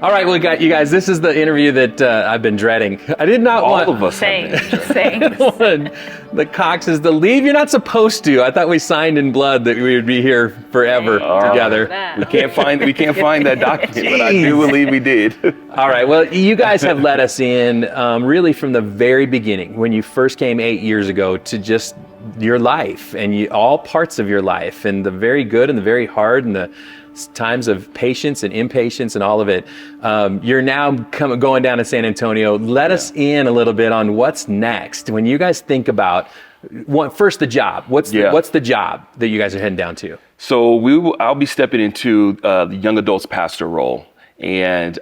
All right, well, you guys, this is the interview that I've been dreading. I did not want All of us. Same. the Coxes to leave. You're not supposed to. I thought we signed in blood that we would be here forever together. We can't find that document, but I do believe we did. All right, well, you guys have let us in really from the very beginning, when you first came 8 years ago, to just your life and all parts of your life, and the very good and the very hard and the times of patience and impatience and all of it. You're now going down to San Antonio. Let us in a little bit on what's next. When you guys think about, first the job, what's the job that you guys are heading down to? So I'll be stepping into the young adults pastor role, and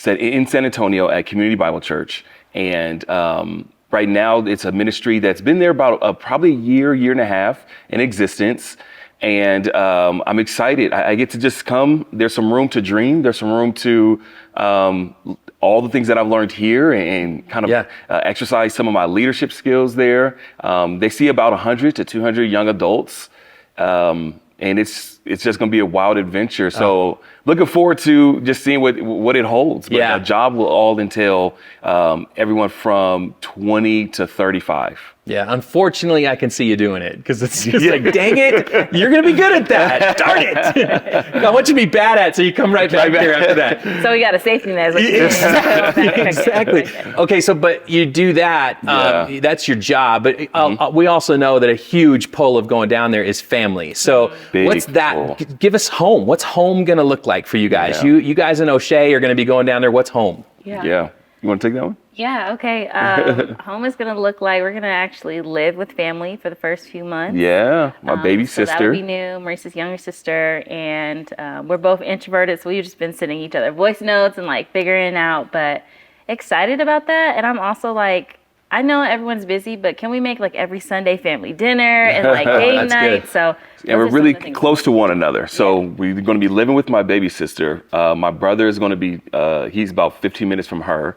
in San Antonio at Community Bible Church. And right now it's a ministry that's been there about probably a year and a half in existence. And I'm excited. I get to just come. There's some room to dream. There's some room to all the things that I've learned here and kind of exercise some of my leadership skills there. They see about 100 to 200 young adults. And it's just going to be a wild adventure. So looking forward to just seeing what it holds. But a job will all entail everyone from 20 to 35. Yeah, unfortunately, I can see you doing it, because it's just like, dang it, you're going to be good at that. Darn it. I want you to be bad at it, so you come right back here after that. So we got a safety net. Exactly. Okay, so but you do that. That's your job. But we also know that a huge pull of going down there is family. So what's that? Pull. Give us home. What's home going to look like for you guys? Yeah. You guys in O'Shea are going to be going down there. What's home? Yeah. You want to take that one? Yeah, okay. Home is going to look like we're going to actually live with family for the first few months. Yeah, my baby So sister. that would be new, Maurice's younger sister. And we're both introverted, so we've just been sending each other voice notes and like figuring it out. But excited about that. And I'm also like, I know everyone's busy, but can we make like every Sunday family dinner and like game night? Good. So And we're really close to one another. So we're going to be living with my baby sister. My brother is going to be, he's about 15 minutes from her.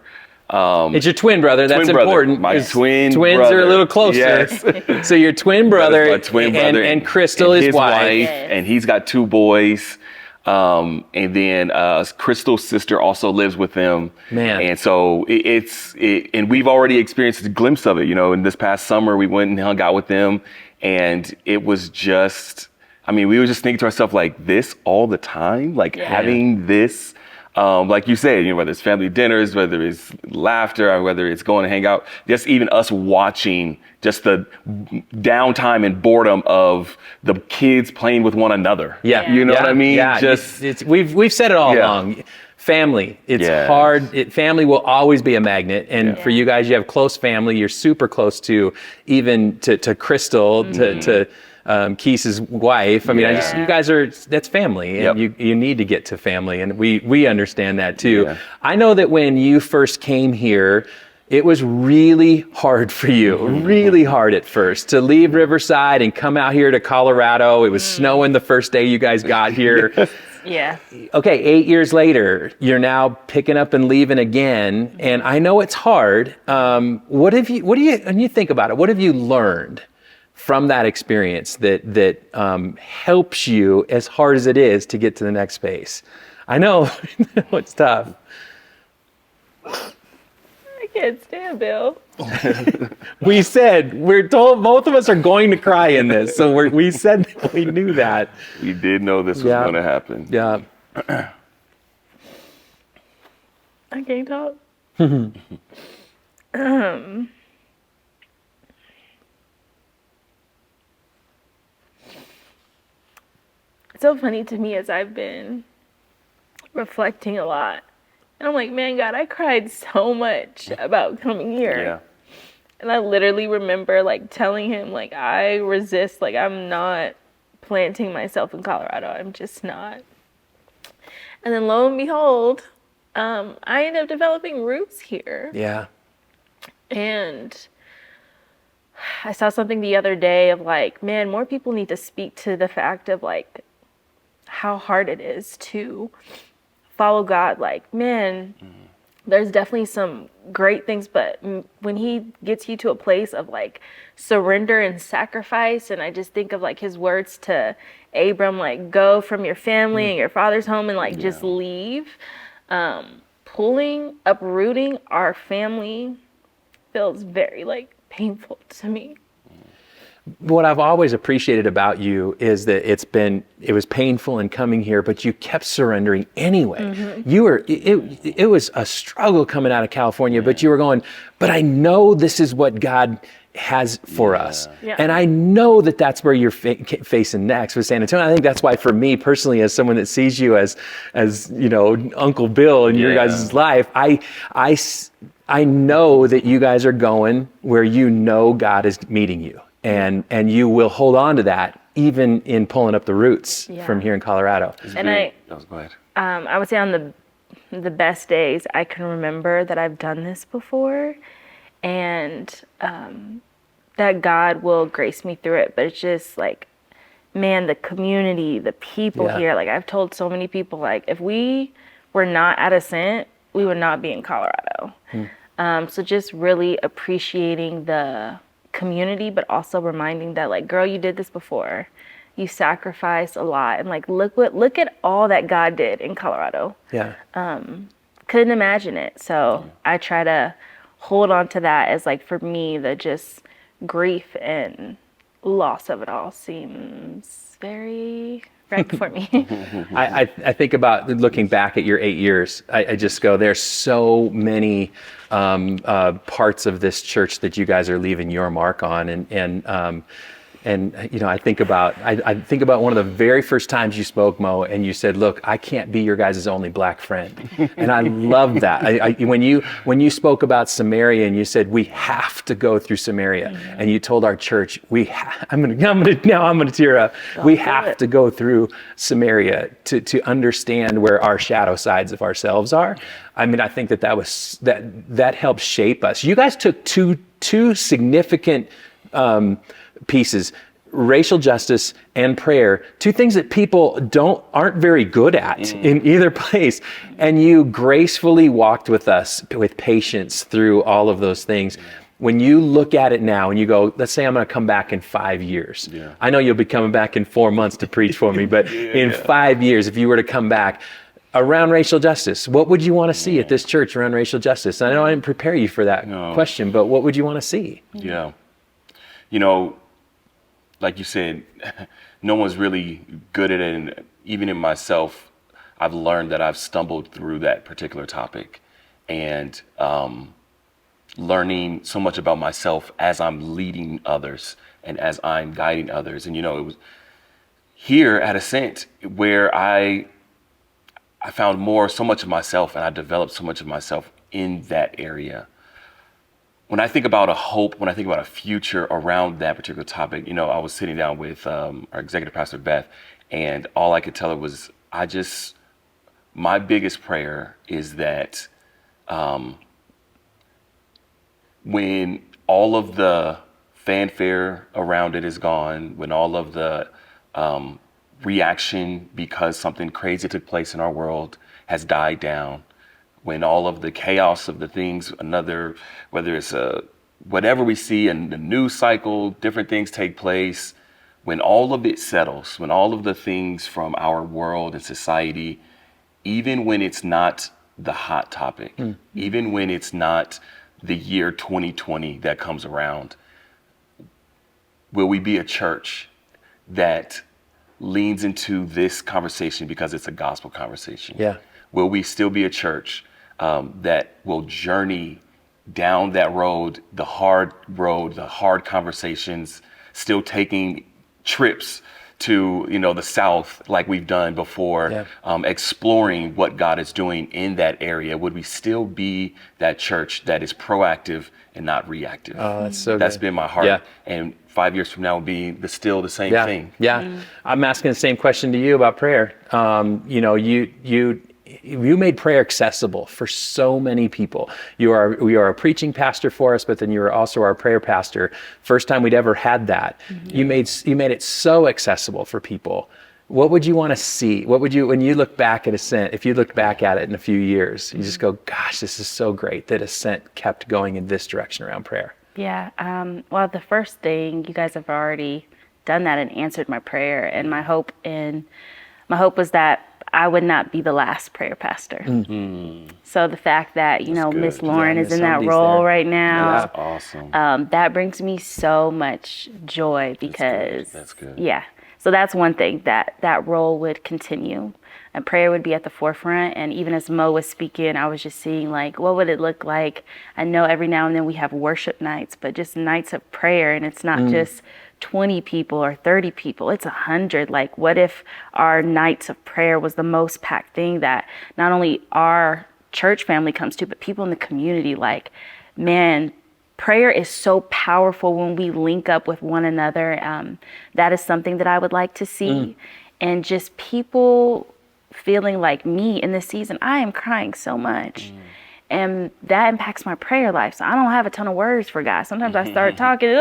It's your twin brother. That's important. My twins are a little closer. Yes. So your twin brother, my twin brother and Crystal, and his wife. And he's got 2 boys. And then Crystal's sister also lives with them. Man. And so and we've already experienced a glimpse of it. You know, in this past summer, we went and hung out with them, and it was just, we were just thinking to ourselves, like, this all the time, like having this. Like you said, whether it's family dinners, whether it's laughter, or whether it's going to hang out, just even us watching just the downtime and boredom of the kids playing with one another. Yeah. You know what I mean? Yeah. We've said it all along. Family, it's hard. Family will always be a magnet. And for you guys, you have close family. You're super close to Crystal, to Keith's wife. You guys that's family, and you need to get to family, and we understand that too. Yeah. I know that when you first came here, it was really hard for you, really hard at first, to leave Riverside and come out here to Colorado. It was snowing the first day you guys got here. Yeah. Okay, 8 years later, you're now picking up and leaving again, and I know it's hard. When you think about it, what have you learned from that experience that helps you, as hard as it is, to get to the next space? I know it's tough. I can't stand Bill. We're told both of us are going to cry in this, so we said we knew that. We did know this was going to happen. Yeah. I can't talk. It's so funny to me as I've been reflecting a lot. And I'm like, man, God, I cried so much about coming here. Yeah. And I literally remember like telling him, like, I resist, like, I'm not planting myself in Colorado. I'm just not. And then lo and behold, I ended up developing roots here. Yeah. And I saw something the other day of like, man, more people need to speak to the fact of like how hard it is to follow God. Like, man, there's definitely some great things, but when he gets you to a place of like surrender and sacrifice, and I just think of like his words to Abram, like go from your family and your father's home and like just leave, uprooting our family feels very like painful to me. What I've always appreciated about you is that it was painful in coming here, but you kept surrendering anyway. It was a struggle coming out of California, but you were going, but I know this is what God has for us. Yeah. And I know that that's where you're facing next with San Antonio. I think that's why for me personally, as someone that sees you as you know, Uncle Bill in your guys' life, I know that you guys are going where you know God is meeting you. And you will hold on to that even in pulling up the roots from here in Colorado. Go ahead. I would say on the best days I can remember that I've done this before, and that God will grace me through it. But it's just like, man, the community, the people here. Like I've told so many people, like if we were not at Ascent, we would not be in Colorado. So just really appreciating the community, but also reminding that like, girl, you did this before, you sacrificed a lot, and like look at all that God did in Colorado. Couldn't imagine it. So I try to hold on to that as like, for me, the just grief and loss of it all seems very right before me. I think about looking back at your 8 years. I just go, there's so many parts of this church that you guys are leaving your mark on, and you know, I think about one of the very first times you spoke, Mo, and you said, "Look, I can't be your guys' only black friend," and I love that. When you spoke about Samaria and you said we have to go through Samaria, and you told our church I'm gonna tear up. We have to go through Samaria to understand where our shadow sides of ourselves are. I mean, I think that helped shape us. You guys took two significant pieces, racial justice and prayer, two things that people aren't very good at in either place. And you gracefully walked with us with patience through all of those things. When you look at it now and you go, let's say I'm going to come back in 5 years. I know you'll be coming back in 4 months to preach for me, but in 5 years, if you were to come back around racial justice, what would you want to see at this church around racial justice? And I know I didn't prepare you for that question, but what would you want to see? Yeah. You know, like you said, no one's really good at it. And even in myself, I've learned that I've stumbled through that particular topic, and learning so much about myself as I'm leading others and as I'm guiding others. And, you know, it was here at Ascent where I found so much of myself, and I developed so much of myself in that area. When I think about a hope, when I think about a future around that particular topic, you know, I was sitting down with our executive pastor, Beth, and all I could tell her was, my biggest prayer is that when all of the fanfare around it is gone, when all of the reaction because something crazy took place in our world has died down, when all of the chaos of the things, whether it's whatever we see in the news cycle, different things take place, when all of it settles, when all of the things from our world and society, even when it's not the hot topic, even when it's not the year 2020 that comes around, will we be a church that leans into this conversation because it's a gospel conversation? Will we still be a church that will journey down that road, the hard conversations, still taking trips to, you know, the South like we've done before, exploring what God is doing in that area? Would we still be that church that is proactive and not reactive? Oh, that's been my heart. And 5 years from now will be still the same thing. I'm asking the same question to you about prayer. You know, you made prayer accessible for so many people. You are a preaching pastor for us, but then you are also our prayer pastor. First time we'd ever had that. You made it so accessible for people. What would you want to see? What would you, when you look back at Ascent, if you look back at it in a few years, you just go, gosh, this is so great that Ascent kept going in this direction around prayer? Yeah. Well, the first thing, you guys have already done that and answered my prayer. And my hope was that I would not be the last prayer pastor. So the fact that, Miss Lauren is in that role right now. That's awesome. That brings me so much joy because That's good. Yeah. So that's one thing, that role would continue and prayer would be at the forefront. And even as Mo was speaking, I was just seeing like, what would it look like? I know every now and then we have worship nights, but just nights of prayer. And it's not just 20 people or 30 people, it's 100. Like, what if our nights of prayer was the most packed thing that not only our church family comes to, but people in the community? Like, man, prayer is so powerful when we link up with one another. That is something that I would like to see. And just people feeling like me in this season, I am crying so much. And that impacts my prayer life. So I don't have a ton of words for God. Sometimes I start talking,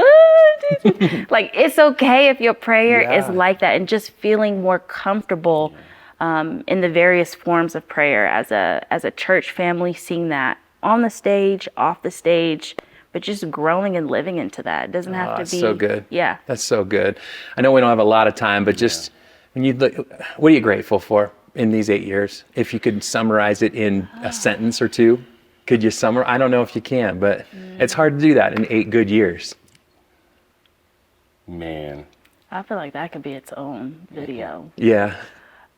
like, it's okay if your prayer is like that, and just feeling more comfortable in the various forms of prayer as a church family, seeing that on the stage, off the stage, but just growing and living into that. It doesn't have to be. So good. Yeah. That's so good. I know we don't have a lot of time, but just when you look, what are you grateful for in these 8 years? If you could summarize it in a sentence or two, could you summarize? I don't know if you can, but it's hard to do that in 8 good years. Man. I feel like that could be its own video. Yeah.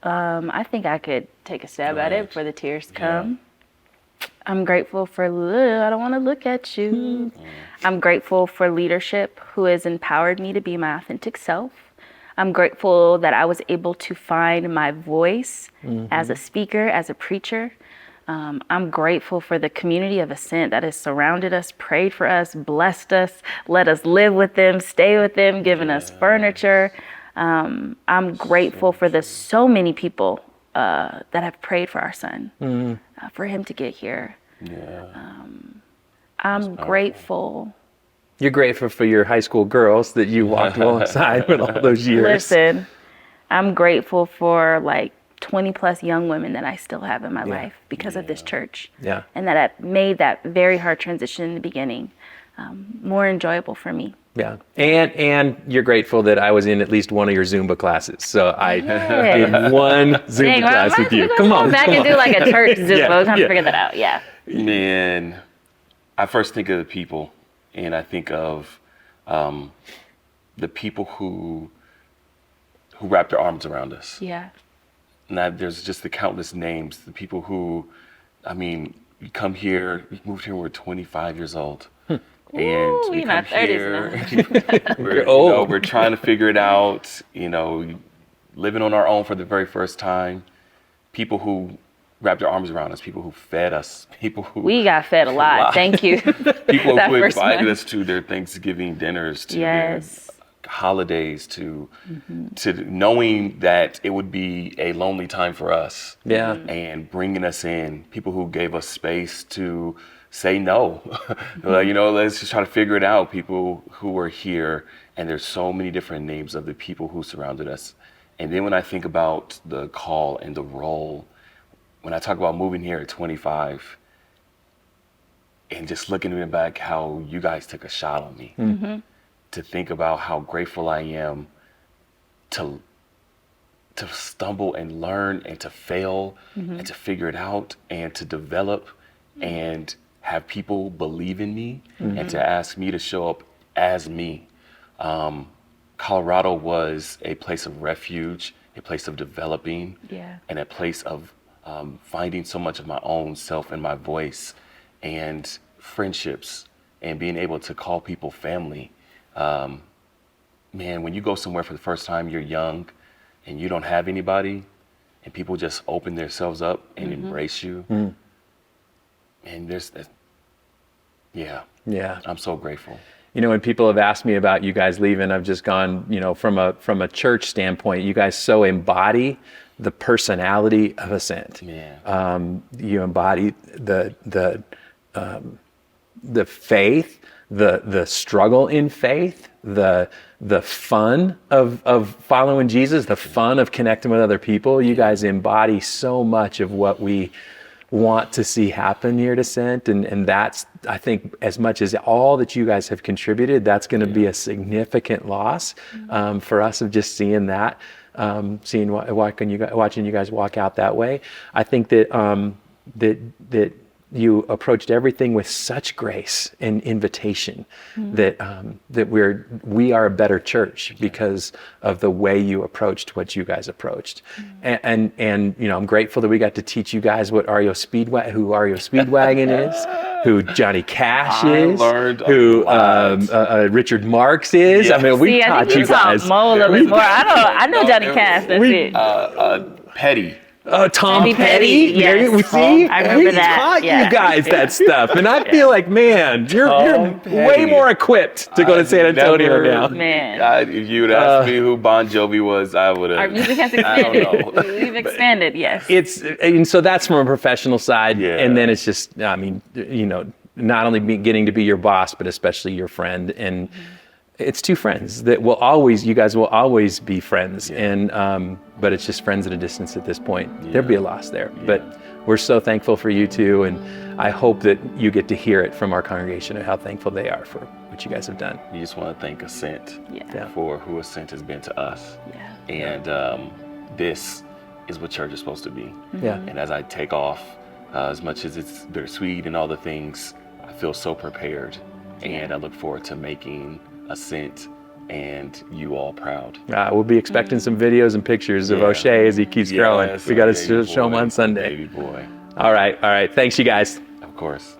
I think I could take a stab at it before the tears come. I'm grateful for, I don't want to look at you. I'm grateful for leadership who has empowered me to be my authentic self. I'm grateful that I was able to find my voice as a speaker, as a preacher. I'm grateful for the community of Ascent that has surrounded us, prayed for us, blessed us, let us live with them, stay with them, given us furniture. I'm grateful for the so many people that have prayed for our son, for him to get here. I'm grateful. You're grateful for your high school girls that you walked alongside with all those years. Listen, I'm grateful for like 20 plus young women that I still have in my life because of this church. And that it made that very hard transition in the beginning more enjoyable for me. Yeah. And you're grateful that I was in at least one of your Zumba classes. So I did one Zumba class with you. Come on. Back and do like a church Zumba. We'll have to figure that out. Yeah. Man, I first think of the people, and I think of the people who wrap their arms around us. Yeah. And there's just the countless names, the people who, I mean, you come here, we moved here when we're 25 years old. And we come here, we're old. We're trying to figure it out, living on our own for the very first time. People who wrapped their arms around us, people who fed us, people who... We got fed a lot. Thank you. People who invited us to their Thanksgiving dinners, to their holidays, to knowing that it would be a lonely time for us. And bringing us in, people who gave us space to say no. Let's just try to figure it out. People who were here, and there's so many different names of the people who surrounded us. And then when I think about the call and the role, when I talk about moving here at 25 and just looking back how you guys took a shot on me, to think about how grateful I am to stumble and learn and to fail and to figure it out and to develop and have people believe in me and to ask me to show up as me. Colorado was a place of refuge, a place of developing, and a place of finding so much of my own self and my voice and friendships and being able to call people family. Man, when you go somewhere for the first time, you're young and you don't have anybody and people just open themselves up and embrace you. And I'm so grateful. When people have asked me about you guys leaving, I've just gone, from a church standpoint, you guys so embody the personality of Ascent. You embody the faith, the struggle in faith, the fun of following Jesus, the fun of connecting with other people. You guys embody so much of what we want to see happen here at Ascent, and that's, I think, as much as all that you guys have contributed, that's going to be a significant loss for us of just seeing that, watching you guys walk out that way. I think that that you approached everything with such grace and invitation that we are a better church because of the way you approached what you guys approached. And I'm grateful that we got to teach you guys what who REO Speedwagon is, who Johnny Cash is, who Richard Marx is. Yes. I mean, we taught you guys. Mo a little bit more. I know Johnny Cash. That's it. Petty. Tom Petty. Yes. We see. I remember we that. taught Yeah. you guys that stuff, and I feel like, man, you're way more equipped to go to San Antonio now. Man. If you would ask me who Bon Jovi was, I would have. Our music has expanded. We've expanded, yes. And so that's from a professional side, Yeah. and then it's just, I mean, not only getting to be your boss, but especially your friend, and it's two friends that you guys will always be friends, and but it's just friends at a distance at this point. There'll be a loss there, but we're so thankful for you two, and I hope that you get to hear it from our congregation and how thankful they are for what you guys have done. You just want to thank Ascent for who Ascent has been to us, and this is what church is supposed to be. Yeah. And as I take off, as much as it's bittersweet and all the things, I feel so prepared, and I look forward to making Ascent and you all proud. We'll be expecting some videos and pictures of O'Shea as he keeps growing. We got to show him on Sunday. Baby boy. All right. Thanks, you guys. Of course.